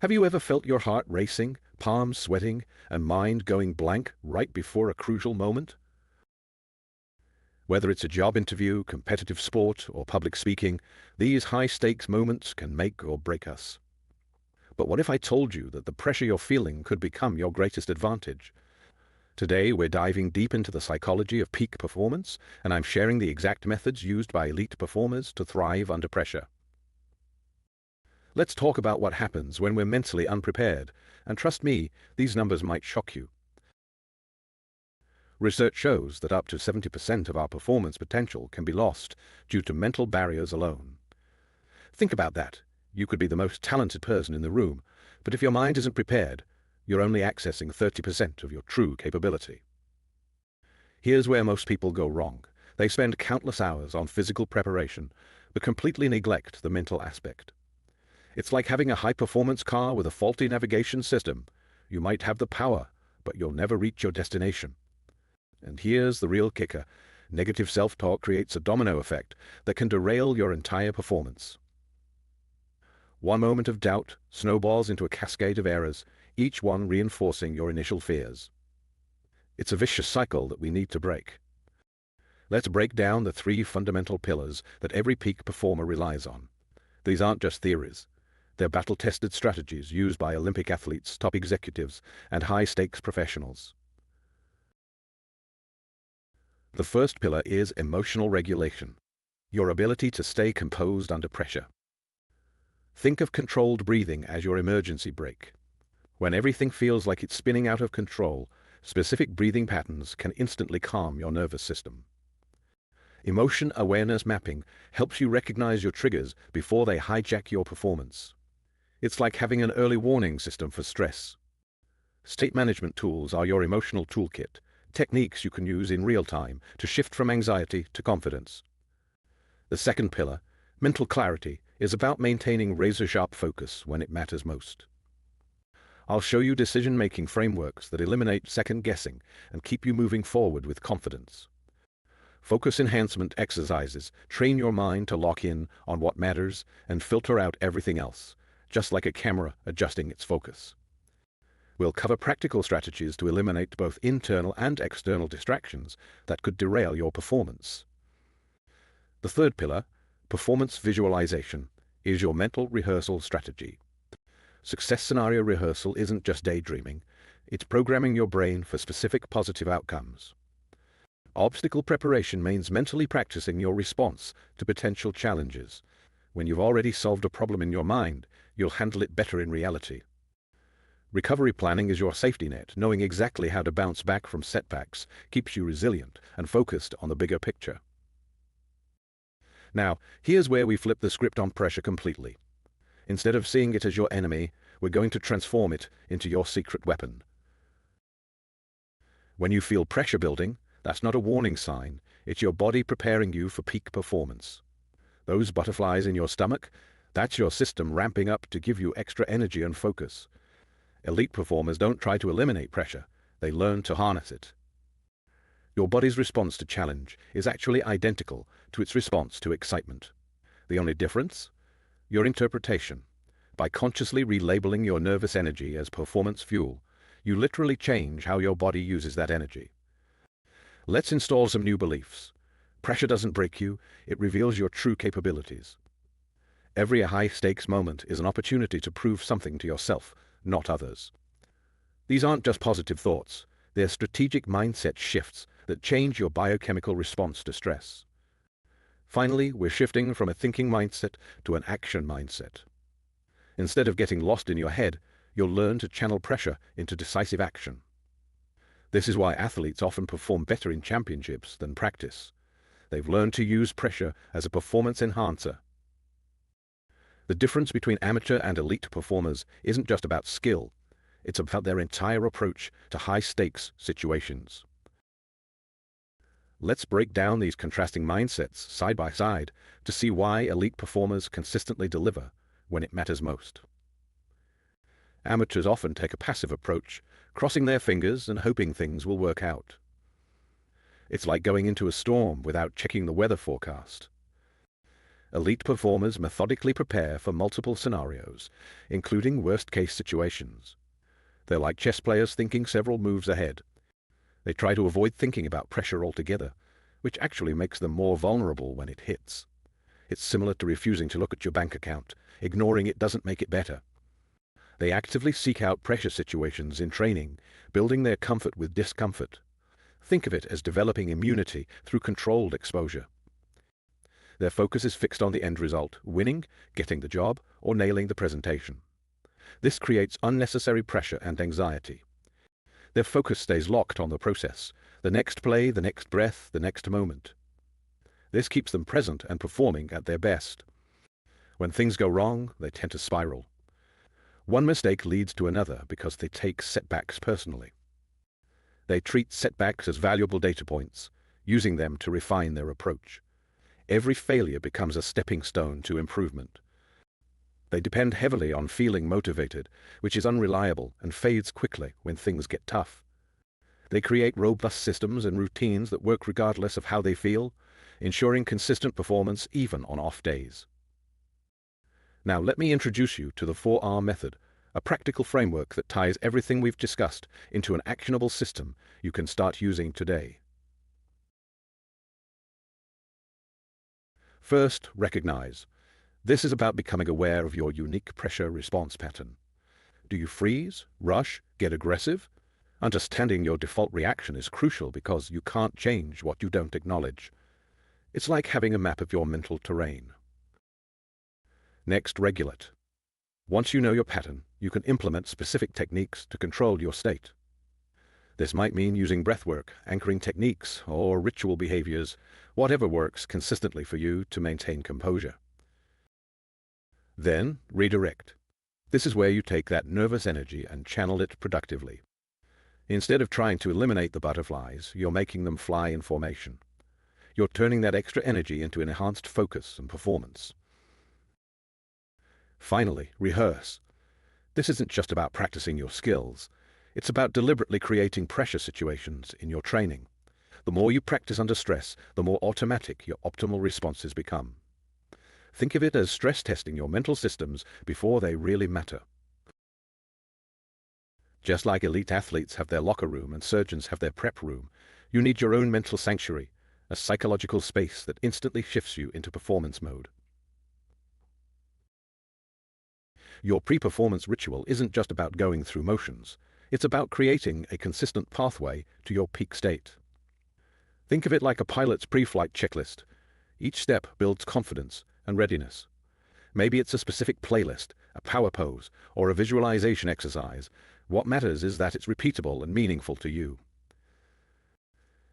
Have you ever felt your heart racing, palms sweating, and mind going blank right before a crucial moment? Whether it's a job interview, competitive sport, or public speaking, these high-stakes moments can make or break us. But what if I told you that the pressure you're feeling could become your greatest advantage? Today, we're diving deep into the psychology of peak performance, and I'm sharing the exact methods used by elite performers to thrive under pressure. Let's talk about what happens when we're mentally unprepared, and trust me, these numbers might shock you. Research shows that up to 70% of our performance potential can be lost due to mental barriers alone. Think about that. You could be the most talented person in the room, but if your mind isn't prepared, you're only accessing 30% of your true capability. Here's where most people go wrong. They spend countless hours on physical preparation, but completely neglect the mental aspect. It's like having a high-performance car with a faulty navigation system. You might have the power, but you'll never reach your destination. And here's the real kicker. Negative self-talk creates a domino effect that can derail your entire performance. One moment of doubt snowballs into a cascade of errors, each one reinforcing your initial fears. It's a vicious cycle that we need to break. Let's break down the 3 fundamental pillars that every peak performer relies on. These aren't just theories. They're battle-tested strategies used by Olympic athletes, top executives, and high-stakes professionals. The first pillar is emotional regulation, your ability to stay composed under pressure. Think of controlled breathing as your emergency brake. When everything feels like it's spinning out of control, specific breathing patterns can instantly calm your nervous system. Emotion awareness mapping helps you recognize your triggers before they hijack your performance. It's like having an early warning system for stress. State management tools are your emotional toolkit, techniques you can use in real time to shift from anxiety to confidence. The second pillar, mental clarity, is about maintaining razor-sharp focus when it matters most. I'll show you decision-making frameworks that eliminate second-guessing and keep you moving forward with confidence. Focus enhancement exercises train your mind to lock in on what matters and filter out everything else, just like a camera adjusting its focus. We'll cover practical strategies to eliminate both internal and external distractions that could derail your performance. The third pillar, performance visualization, is your mental rehearsal strategy. Success scenario rehearsal isn't just daydreaming, it's programming your brain for specific positive outcomes. Obstacle preparation means mentally practicing your response to potential challenges. When you've already solved a problem in your mind, you'll handle it better in reality. Recovery planning is your safety net. Knowing exactly how to bounce back from setbacks keeps you resilient and focused on the bigger picture. Now, here's where we flip the script on pressure completely. Instead of seeing it as your enemy, we're going to transform it into your secret weapon. When you feel pressure building, that's not a warning sign, it's your body preparing you for peak performance. Those butterflies in your stomach, that's your system ramping up to give you extra energy and focus. Elite performers don't try to eliminate pressure, they learn to harness it. Your body's response to challenge is actually identical to its response to excitement. The only difference? Your interpretation. By consciously relabeling your nervous energy as performance fuel, you literally change how your body uses that energy. Let's install some new beliefs. Pressure doesn't break you, it reveals your true capabilities. Every high-stakes moment is an opportunity to prove something to yourself, not others. These aren't just positive thoughts, they're strategic mindset shifts that change your biochemical response to stress. Finally, we're shifting from a thinking mindset to an action mindset. Instead of getting lost in your head, you'll learn to channel pressure into decisive action. This is why athletes often perform better in championships than practice. They've learned to use pressure as a performance enhancer. The difference between amateur and elite performers isn't just about skill, it's about their entire approach to high-stakes situations. Let's break down these contrasting mindsets side by side to see why elite performers consistently deliver when it matters most. Amateurs often take a passive approach, crossing their fingers and hoping things will work out. It's like going into a storm without checking the weather forecast. Elite performers methodically prepare for multiple scenarios, including worst-case situations. They're like chess players thinking several moves ahead. They try to avoid thinking about pressure altogether, which actually makes them more vulnerable when it hits. It's similar to refusing to look at your bank account. Ignoring it doesn't make it better. They actively seek out pressure situations in training, building their comfort with discomfort. Think of it as developing immunity through controlled exposure. Their focus is fixed on the end result, winning, getting the job, or nailing the presentation. This creates unnecessary pressure and anxiety. Their focus stays locked on the process, the next play, the next breath, the next moment. This keeps them present and performing at their best. When things go wrong, they tend to spiral. One mistake leads to another because they take setbacks personally. They treat setbacks as valuable data points, using them to refine their approach. Every failure becomes a stepping stone to improvement. They depend heavily on feeling motivated, which is unreliable and fades quickly when things get tough. They create robust systems and routines that work regardless of how they feel, ensuring consistent performance even on off days. Now let me introduce you to the 4R method, a practical framework that ties everything we've discussed into an actionable system you can start using today. First, recognize. This is about becoming aware of your unique pressure response pattern. Do you freeze, rush, get aggressive? Understanding your default reaction is crucial because you can't change what you don't acknowledge. It's like having a map of your mental terrain. Next, regulate. Once you know your pattern, you can implement specific techniques to control your state. This might mean using breathwork, anchoring techniques, or ritual behaviors, whatever works consistently for you to maintain composure. Then, redirect. This is where you take that nervous energy and channel it productively. Instead of trying to eliminate the butterflies, you're making them fly in formation. You're turning that extra energy into enhanced focus and performance. Finally, rehearse. This isn't just about practicing your skills. It's about deliberately creating pressure situations in your training. The more you practice under stress, the more automatic your optimal responses become. Think of it as stress testing your mental systems before they really matter. Just like elite athletes have their locker room and surgeons have their prep room, you need your own mental sanctuary, a psychological space that instantly shifts you into performance mode. Your pre-performance ritual isn't just about going through motions. It's about creating a consistent pathway to your peak state. Think of it like a pilot's pre-flight checklist. Each step builds confidence and readiness. Maybe it's a specific playlist, a power pose, or a visualization exercise. What matters is that it's repeatable and meaningful to you.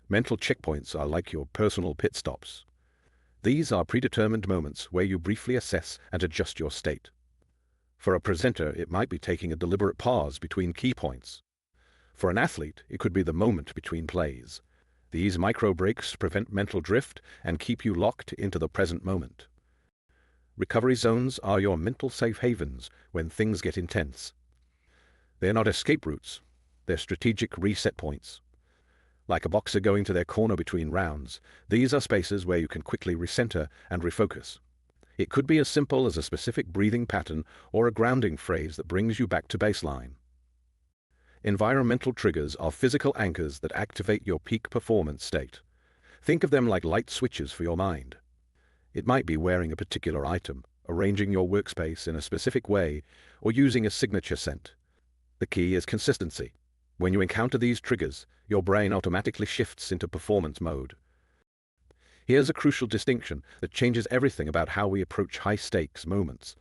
Mental checkpoints are like your personal pit stops. These are predetermined moments where you briefly assess and adjust your state. For a presenter, it might be taking a deliberate pause between key points. For an athlete, it could be the moment between plays. These micro breaks prevent mental drift and keep you locked into the present moment. Recovery zones are your mental safe havens when things get intense. They're not escape routes, they're strategic reset points. Like a boxer going to their corner between rounds, these are spaces where you can quickly recenter and refocus. It could be as simple as a specific breathing pattern or a grounding phrase that brings you back to baseline. Environmental triggers are physical anchors that activate your peak performance state. Think of them like light switches for your mind. It might be wearing a particular item, arranging your workspace in a specific way, or using a signature scent. The key is consistency. When you encounter these triggers, your brain automatically shifts into performance mode. Here's a crucial distinction that changes everything about how we approach high-stakes moments.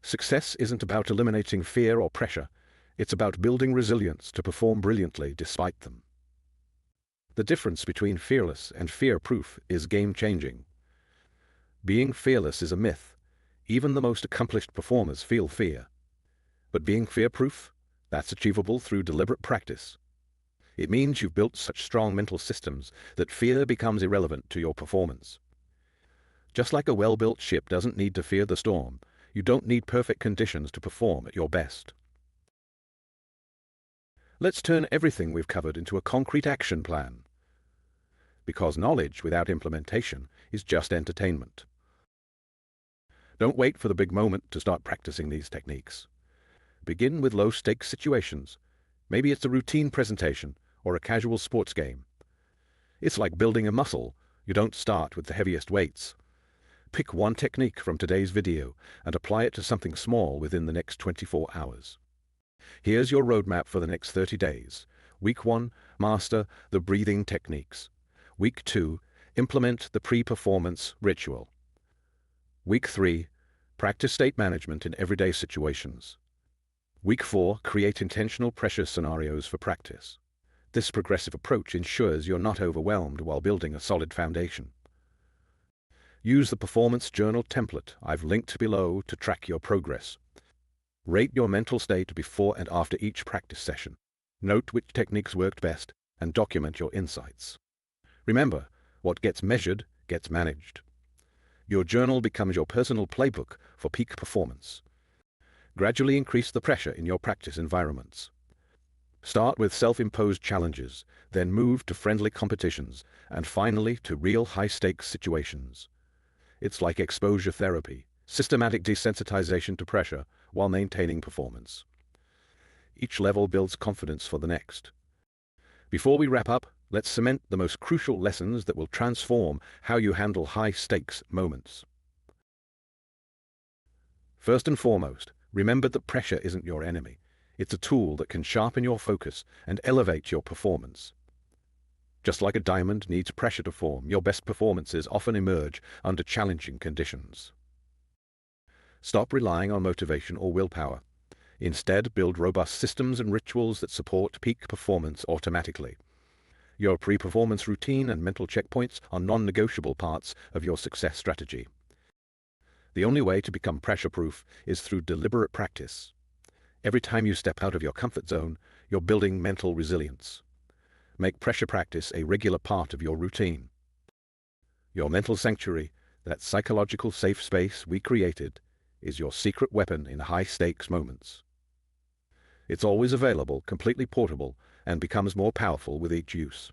Success isn't about eliminating fear or pressure. It's about building resilience to perform brilliantly despite them. The difference between fearless and fear-proof is game-changing. Being fearless is a myth. Even the most accomplished performers feel fear. But being fear-proof? That's achievable through deliberate practice. It means you've built such strong mental systems that fear becomes irrelevant to your performance. Just like a well-built ship doesn't need to fear the storm, you don't need perfect conditions to perform at your best. Let's turn everything we've covered into a concrete action plan. Because knowledge without implementation is just entertainment. Don't wait for the big moment to start practicing these techniques. Begin with low-stakes situations. Maybe it's a routine presentation or a casual sports game. It's like building a muscle. You don't start with the heaviest weights. Pick one technique from today's video and apply it to something small within the next 24 hours. Here's your roadmap for the next 30 days. Week 1, master the breathing techniques. Week 2, implement the pre-performance ritual. Week 3, practice state management in everyday situations. Week 4, create intentional pressure scenarios for practice. This progressive approach ensures you're not overwhelmed while building a solid foundation. Use the performance journal template I've linked below to track your progress. Rate your mental state before and after each practice session. Note which techniques worked best and document your insights. Remember, what gets measured gets managed. Your journal becomes your personal playbook for peak performance. Gradually increase the pressure in your practice environments. Start with self-imposed challenges, then move to friendly competitions, and finally to real high-stakes situations. It's like exposure therapy, systematic desensitization to pressure while maintaining performance. Each level builds confidence for the next. Before we wrap up, let's cement the most crucial lessons that will transform how you handle high-stakes moments. First and foremost, remember that pressure isn't your enemy. It's a tool that can sharpen your focus and elevate your performance. Just like a diamond needs pressure to form, your best performances often emerge under challenging conditions. Stop relying on motivation or willpower. Instead, build robust systems and rituals that support peak performance automatically. Your pre-performance routine and mental checkpoints are non-negotiable parts of your success strategy. The only way to become pressure-proof is through deliberate practice. Every time you step out of your comfort zone, you're building mental resilience. Make pressure practice a regular part of your routine. Your mental sanctuary, that psychological safe space we created, is your secret weapon in high-stakes moments. It's always available, completely portable, and becomes more powerful with each use.